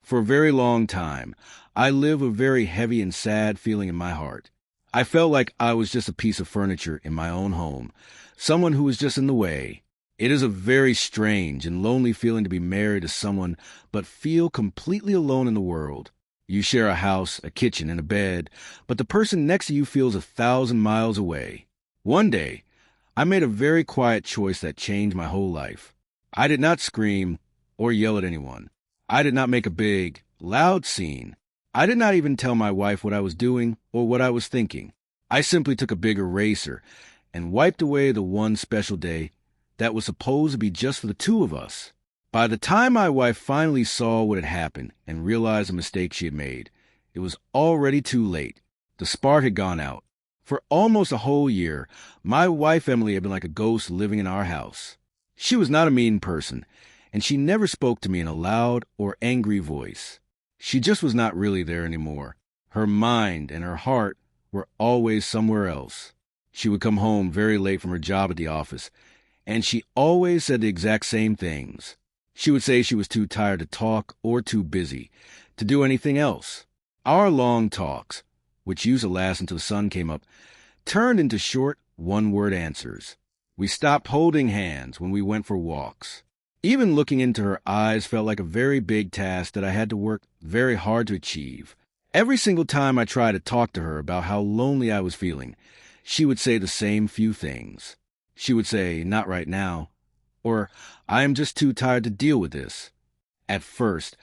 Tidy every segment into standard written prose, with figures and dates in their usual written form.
For a very long time, I lived with a very heavy and sad feeling in my heart. I felt like I was just a piece of furniture in my own home, someone who was just in the way. It is a very strange and lonely feeling to be married to someone but feel completely alone in the world. You share a house, a kitchen, and a bed, but the person next to you feels 1,000 miles away. One day, I made a very quiet choice that changed my whole life. I did not scream or yell at anyone. I did not make a big, loud scene. I did not even tell my wife what I was doing or what I was thinking. I simply took a big eraser and wiped away the one special day that was supposed to be just for the two of us. By the time my wife finally saw what had happened and realized the mistake she had made, it was already too late. The spark had gone out. For almost a whole year, my wife Emily had been like a ghost living in our house. She was not a mean person, and she never spoke to me in a loud or angry voice. She just was not really there anymore. Her mind and her heart were always somewhere else. She would come home very late from her job at the office, and she always said the exact same things. She would say she was too tired to talk or too busy to do anything else. Our long talks, which used to last until the sun came up, turned into short, one-word answers. We stopped holding hands when we went for walks. Even looking into her eyes felt like a very big task that I had to work very hard to achieve. Every single time I tried to talk to her about how lonely I was feeling, she would say the same few things. She would say, "Not right now," or "I am just too tired to deal with this." At first,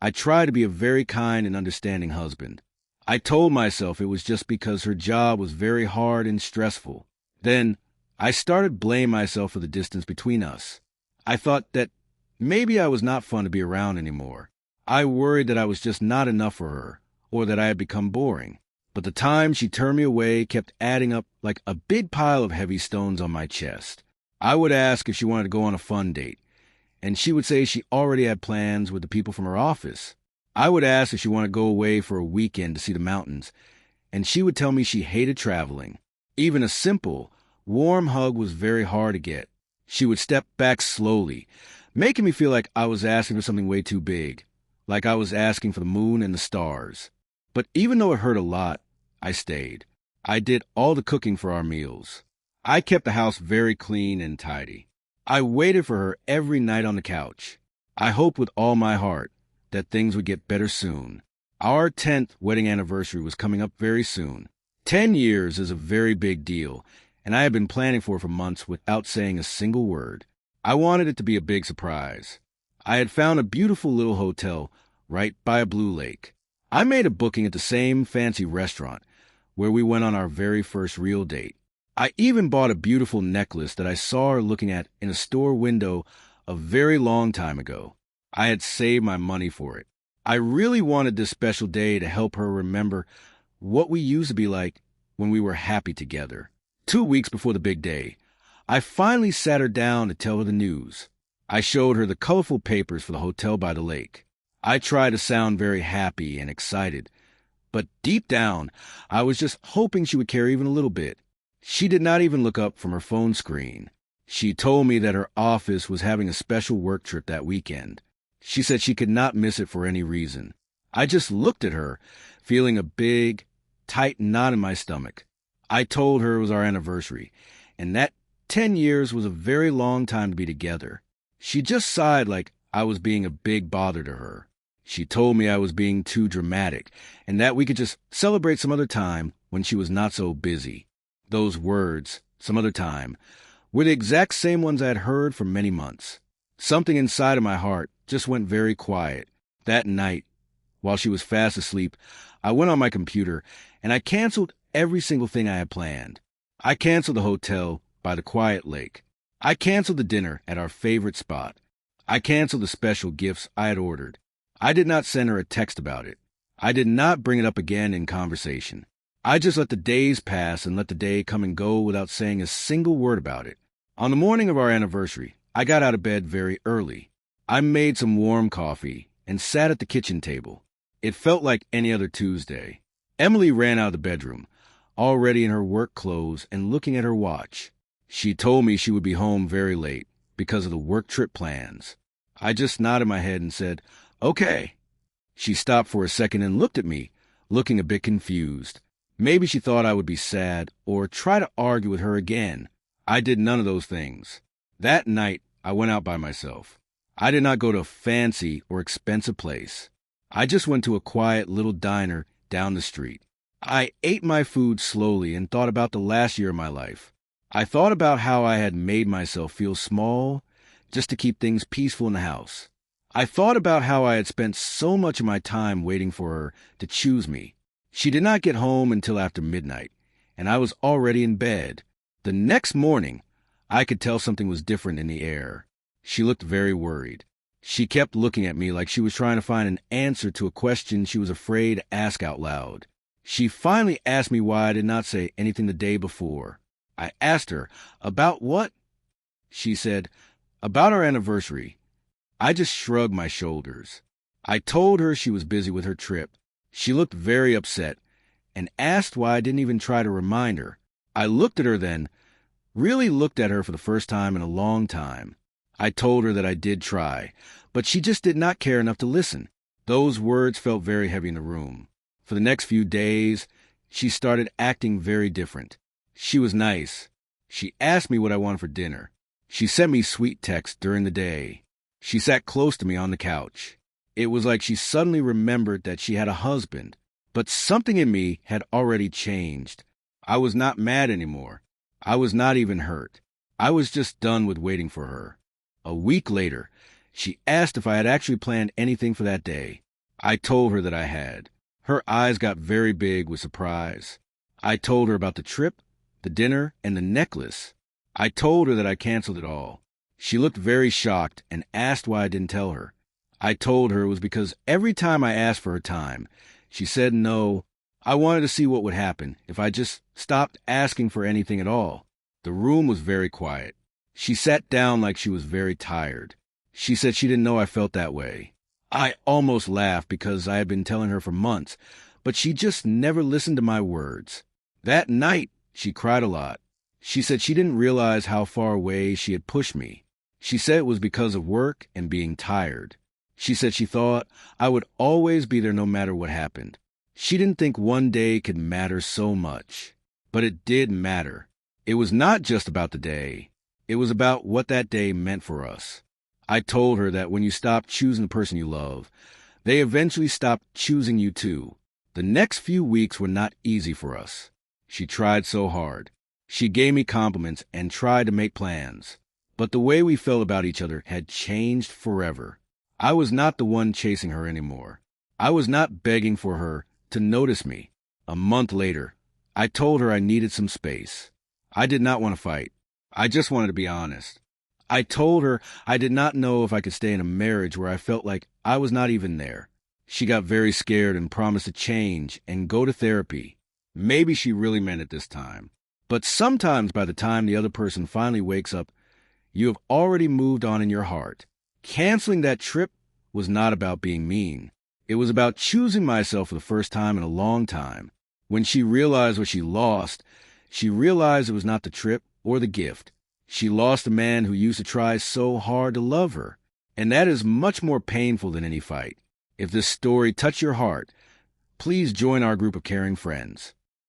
I tried to be a very kind and understanding husband. I told myself it was just because her job was very hard and stressful. Then, I started blaming myself for the distance between us. I thought that maybe I was not fun to be around anymore. I worried that I was just not enough for her, or that I had become boring. But the time she turned me away kept adding up like a big pile of heavy stones on my chest. I would ask if she wanted to go on a fun date, and she would say she already had plans with the people from her office. I would ask if she wanted to go away for a weekend to see the mountains, and she would tell me she hated traveling. Even a simple, warm hug was very hard to get. She would step back slowly, making me feel like I was asking for something way too big, like I was asking for the moon and the stars. But even though it hurt a lot, I stayed. I did all the cooking for our meals. I kept the house very clean and tidy. I waited for her every night on the couch. I hoped with all my heart that things would get better soon. Our 10th wedding anniversary was coming up very soon. 10 years is a very big deal, and I had been planning for it for months without saying a single word. I wanted it to be a big surprise. I had found a beautiful little hotel right by a blue lake. I made a booking at the same fancy restaurant where we went on our very first real date. I even bought a beautiful necklace that I saw her looking at in a store window a very long time ago. I had saved my money for it. I really wanted this special day to help her remember what we used to be like when we were happy together. 2 weeks before the big day, I finally sat her down to tell her the news. I showed her the colorful papers for the hotel by the lake. I tried to sound very happy and excited, but deep down, I was just hoping she would care even a little bit. She did not even look up from her phone screen. She told me that her office was having a special work trip that weekend. She said she could not miss it for any reason. I just looked at her, feeling a big, tight knot in my stomach. I told her it was our anniversary, and that 10 years was a very long time to be together. She just sighed like I was being a big bother to her. She told me I was being too dramatic, and that we could just celebrate some other time when she was not so busy. Those words, "some other time," were the exact same ones I had heard for many months. Something inside of my heart just went very quiet. That night, while she was fast asleep, I went on my computer and I canceled every single thing I had planned. I canceled the hotel by the quiet lake. I canceled the dinner at our favorite spot. I canceled the special gifts I had ordered. I did not send her a text about it. I did not bring it up again in conversation. I just let the days pass and let the day come and go without saying a single word about it. On the morning of our anniversary, I got out of bed very early. I made some warm coffee and sat at the kitchen table. It felt like any other Tuesday. Emily ran out of the bedroom, already in her work clothes and looking at her watch. She told me she would be home very late because of the work trip plans. I just nodded my head and said, "Okay." She stopped for a second and looked at me, looking a bit confused. Maybe she thought I would be sad or try to argue with her again. I did none of those things. That night, I went out by myself. I did not go to a fancy or expensive place. I just went to a quiet little diner down the street. I ate my food slowly and thought about the last year of my life. I thought about how I had made myself feel small just to keep things peaceful in the house. I thought about how I had spent so much of my time waiting for her to choose me. She did not get home until after midnight, and I was already in bed. The next morning, I could tell something was different in the air. She looked very worried. She kept looking at me like she was trying to find an answer to a question she was afraid to ask out loud. She finally asked me why I did not say anything the day before. I asked her, "About what?" She said, "About our anniversary." I just shrugged my shoulders. I told her she was busy with her trip. She looked very upset and asked why I didn't even try to remind her. I looked at her then, really looked at her for the first time in a long time. I told her that I did try, but she just did not care enough to listen. Those words felt very heavy in the room. For the next few days, she started acting very different. She was nice. She asked me what I wanted for dinner. She sent me sweet texts during the day. She sat close to me on the couch. It was like she suddenly remembered that she had a husband, but something in me had already changed. I was not mad anymore. I was not even hurt. I was just done with waiting for her. A week later, she asked if I had actually planned anything for that day. I told her that I had. Her eyes got very big with surprise. I told her about the trip, the dinner, and the necklace. I told her that I canceled it all. She looked very shocked and asked why I didn't tell her. I told her it was because every time I asked for her time, she said no. I wanted to see what would happen if I just stopped asking for anything at all. The room was very quiet. She sat down like she was very tired. She said she didn't know I felt that way. I almost laughed because I had been telling her for months, but she just never listened to my words. That night, she cried a lot. She said she didn't realize how far away she had pushed me. She said it was because of work and being tired. She said she thought I would always be there no matter what happened. She didn't think one day could matter so much. But it did matter. It was not just about the day. It was about what that day meant for us. I told her that when you stop choosing the person you love, they eventually stop choosing you too. The next few weeks were not easy for us. She tried so hard. She gave me compliments and tried to make plans. But the way we felt about each other had changed forever. I was not the one chasing her anymore. I was not begging for her to notice me. A month later, I told her I needed some space. I did not want to fight. I just wanted to be honest. I told her I did not know if I could stay in a marriage where I felt like I was not even there. She got very scared and promised to change and go to therapy. Maybe she really meant it this time. But sometimes by the time the other person finally wakes up, you have already moved on in your heart. Canceling that trip was not about being mean. It was about choosing myself for the first time in a long time. When she realized what she lost, she realized it was not the trip or the gift. She lost a man who used to try so hard to love her. And that is much more painful than any fight. If this story touched your heart, please join our group of caring friends.